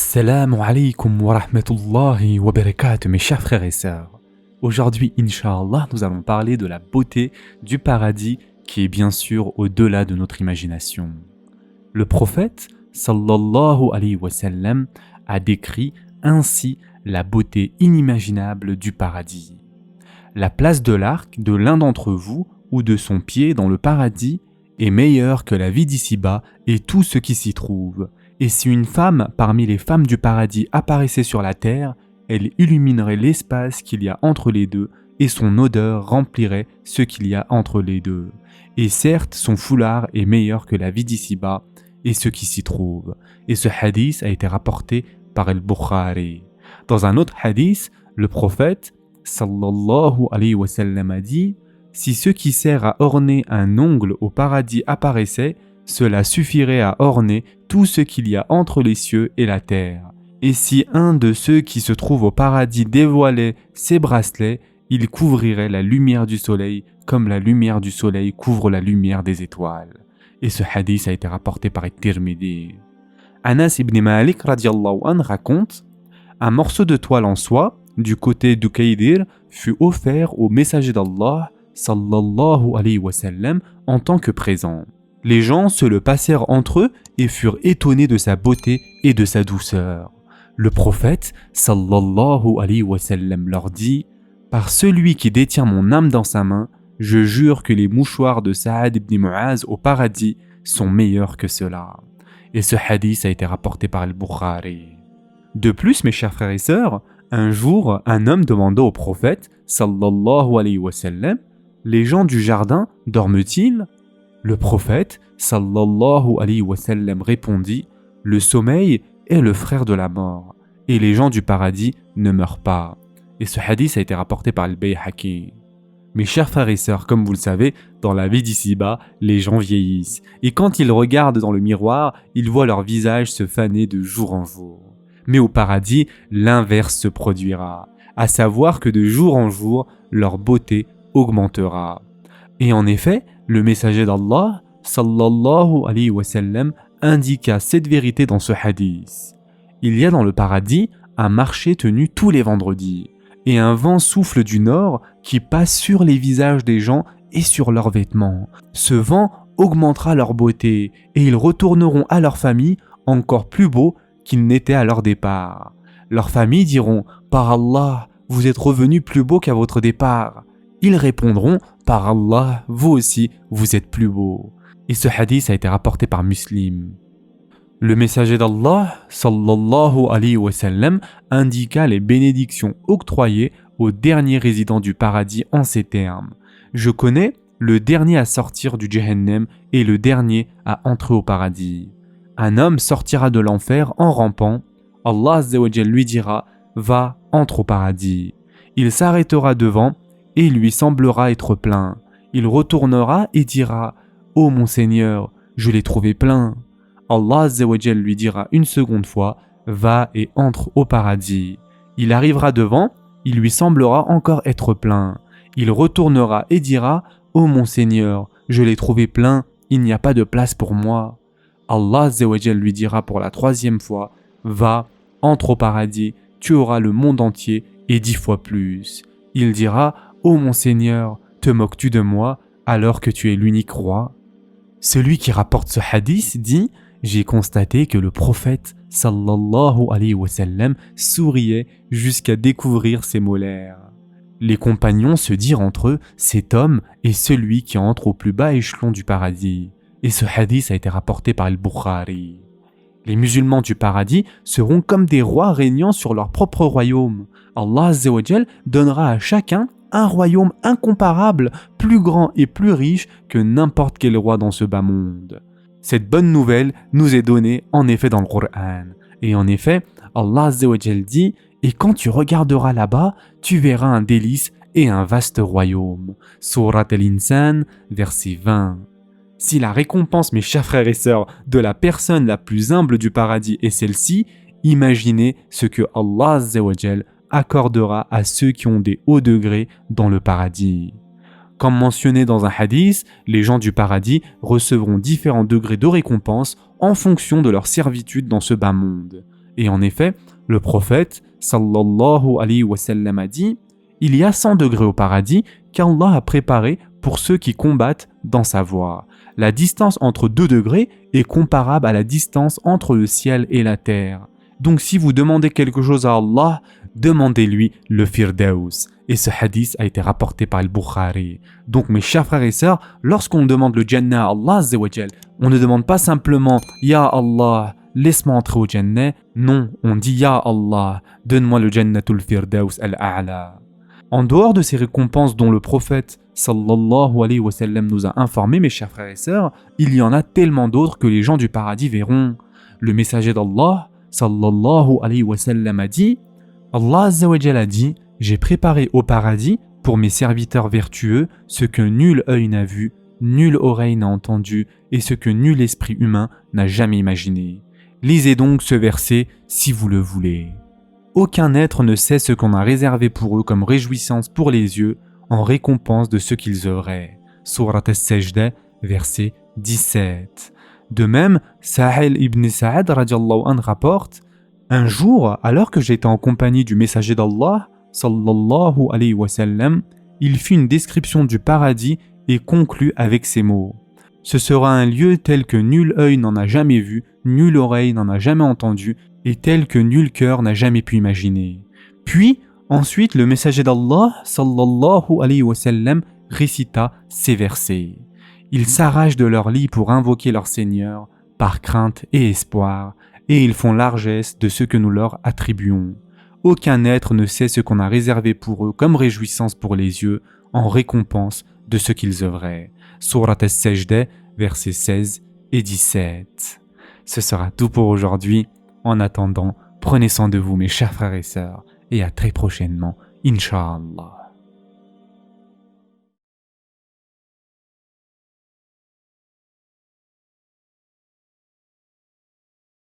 Assalamu alaikum wa rahmatullahi wa barakatuh, mes chers frères et sœurs. Aujourd'hui, Inch'Allah, nous allons parler de la beauté du paradis qui est bien sûr au-delà de notre imagination. Le prophète, sallallahu alayhi wa sallam, a décrit ainsi la beauté inimaginable du paradis. La place de l'arc de l'un d'entre vous ou de son pied dans le paradis est meilleure que la vie d'ici-bas et tout ce qui s'y trouve. Et si une femme parmi les femmes du paradis apparaissait sur la terre, elle illuminerait l'espace qu'il y a entre les deux et son odeur remplirait ce qu'il y a entre les deux. Et certes, son foulard est meilleur que la vie d'ici-bas et ce qui s'y trouve. Et ce hadith a été rapporté par Al-Bukhari. Dans un autre hadith, le prophète, sallallahu alayhi wa sallam, a dit « Si ce qui sert à orner un ongle au paradis apparaissait, cela suffirait à orner tout ce qu'il y a entre les cieux et la terre. Et si un de ceux qui se trouvent au paradis dévoilait ses bracelets, il couvrirait la lumière du soleil comme la lumière du soleil couvre la lumière des étoiles. » Et ce hadith a été rapporté par At-Tirmidhi. Anas ibn Malik radiallahu anhu raconte « Un morceau de toile en soie, du côté d'Ukaydir, fut offert au messager d'Allah, sallallahu alayhi wa sallam, en tant que présent. Les gens se le passèrent entre eux et furent étonnés de sa beauté et de sa douceur. Le prophète, sallallahu alayhi wa sallam, leur dit « Par celui qui détient mon âme dans sa main, je jure que les mouchoirs de Saad ibn Mu'az au paradis sont meilleurs que cela. » Et ce hadith a été rapporté par Al-Bukhari. De plus, mes chers frères et sœurs, un jour, un homme demanda au prophète, sallallahu alayhi wa sallam, « Les gens du jardin dorment-ils » Le prophète, sallallahu alayhi wa sallam, répondit « Le sommeil est le frère de la mort, et les gens du paradis ne meurent pas. » Et ce hadith a été rapporté par Al-Bayhaqi. Mes chers frères et sœurs, comme vous le savez, dans la vie d'ici-bas, les gens vieillissent. Et quand ils regardent dans le miroir, ils voient leur visage se faner de jour en jour. Mais au paradis, l'inverse se produira, à savoir que de jour en jour, leur beauté augmentera. Et en effet, le messager d'Allah, sallallahu alayhi wa sallam, indiqua cette vérité dans ce hadith. Il y a dans le paradis un marché tenu tous les vendredis, et un vent souffle du nord qui passe sur les visages des gens et sur leurs vêtements. Ce vent augmentera leur beauté, et ils retourneront à leur famille encore plus beaux qu'ils n'étaient à leur départ. Leurs familles diront « Par Allah, vous êtes revenus plus beaux qu'à votre départ. » Ils répondront « Par Allah, vous aussi, vous êtes plus beaux. » Et ce hadith a été rapporté par Muslim. Le messager d'Allah, sallallahu alayhi wa sallam, indiqua les bénédictions octroyées aux derniers résidents du paradis en ces termes. « Je connais le dernier à sortir du Jahannam et le dernier à entrer au paradis. Un homme sortira de l'enfer en rampant. Allah azza wa jal lui dira « Va, entre au paradis. » Il s'arrêtera devant et il lui semblera être plein. Il retournera et dira « Ô mon Seigneur, je l'ai trouvé plein. » Allah azza wa jal lui dira une seconde fois « Va et entre au paradis. » Il arrivera devant, il lui semblera encore être plein. Il retournera et dira « Ô mon Seigneur, je l'ai trouvé plein, il n'y a pas de place pour moi. » Allah azza wa jal lui dira pour la troisième fois « Va, entre au paradis, tu auras le monde entier et 10 fois plus. » Il dira « Ô mon Seigneur, te moques-tu de moi alors que tu es l'unique roi ?» Celui qui rapporte ce hadith dit « J'ai constaté que le prophète sallallahu alayhi wa sallam souriait jusqu'à découvrir ses molaires. » Les compagnons se dirent entre eux « Cet homme est celui qui entre au plus bas échelon du paradis. » Et ce hadith a été rapporté par Al-Bukhari. Les musulmans du paradis seront comme des rois régnant sur leur propre royaume. Allah azza wa jal donnera à chacun un royaume incomparable, plus grand et plus riche que n'importe quel roi dans ce bas monde. Cette bonne nouvelle nous est donnée en effet dans le Coran. Et en effet, Allah azza wa jal dit « Et quand tu regarderas là-bas, tu verras un délice et un vaste royaume. » Surat Al-Insan, verset 20. Si la récompense, mes chers frères et sœurs, de la personne la plus humble du paradis est celle-ci, imaginez ce que Allah azza wa jal accordera à ceux qui ont des hauts degrés dans le paradis. Comme mentionné dans un hadith, les gens du paradis recevront différents degrés de récompense en fonction de leur servitude dans ce bas monde. Et en effet, le prophète sallallahu alayhi wa sallam a dit « Il y a 100 degrés au paradis qu'Allah a préparé pour ceux qui combattent dans sa voie. La distance entre 2 degrés est comparable à la distance entre le ciel et la terre. Donc si vous demandez quelque chose à Allah, demandez-lui le Firdaus. » Et ce hadith a été rapporté par Al-Bukhari. Donc mes chers frères et sœurs, lorsqu'on demande le Jannah à Allah Azza wa Jal, on ne demande pas simplement « Ya Allah, laisse-moi entrer au Jannah ». Non, on dit « Ya Allah, donne-moi le Jannatul Firdaus al-A'la ». En dehors de ces récompenses dont le prophète sallallahu alayhi wa sallam nous a informés, mes chers frères et sœurs, il y en a tellement d'autres que les gens du paradis verront. Le messager d'Allah sallallahu alayhi wa sallam a dit « Allah Azza wa Jal a dit « J'ai préparé au paradis pour mes serviteurs vertueux ce que nul œil n'a vu, nulle oreille n'a entendu et ce que nul esprit humain n'a jamais imaginé. » Lisez donc ce verset si vous le voulez. Aucun être ne sait ce qu'on a réservé pour eux comme réjouissance pour les yeux en récompense de ce qu'ils œuvraient. Surat As-Sajda, verset 17. De même, Sahel ibn Sa'ad radiallahu anhu rapporte « Un jour, alors que j'étais en compagnie du messager d'Allah, sallallahu alayhi wa sallam, il fit une description du paradis et conclut avec ces mots. Ce sera un lieu tel que nul œil n'en a jamais vu, nulle oreille n'en a jamais entendu, et tel que nul cœur n'a jamais pu imaginer. Puis, ensuite, le messager d'Allah, sallallahu alayhi wa sallam, récita ces versets. Ils s'arrachent de leur lit pour invoquer leur Seigneur, par crainte et espoir, et ils font largesse de ce que nous leur attribuons. Aucun être ne sait ce qu'on a réservé pour eux comme réjouissance pour les yeux, en récompense de ce qu'ils œuvraient. Surat As-Sajda, versets 16 et 17. Ce sera tout pour aujourd'hui. En attendant, prenez soin de vous mes chers frères et sœurs, et à très prochainement, Inch'Allah.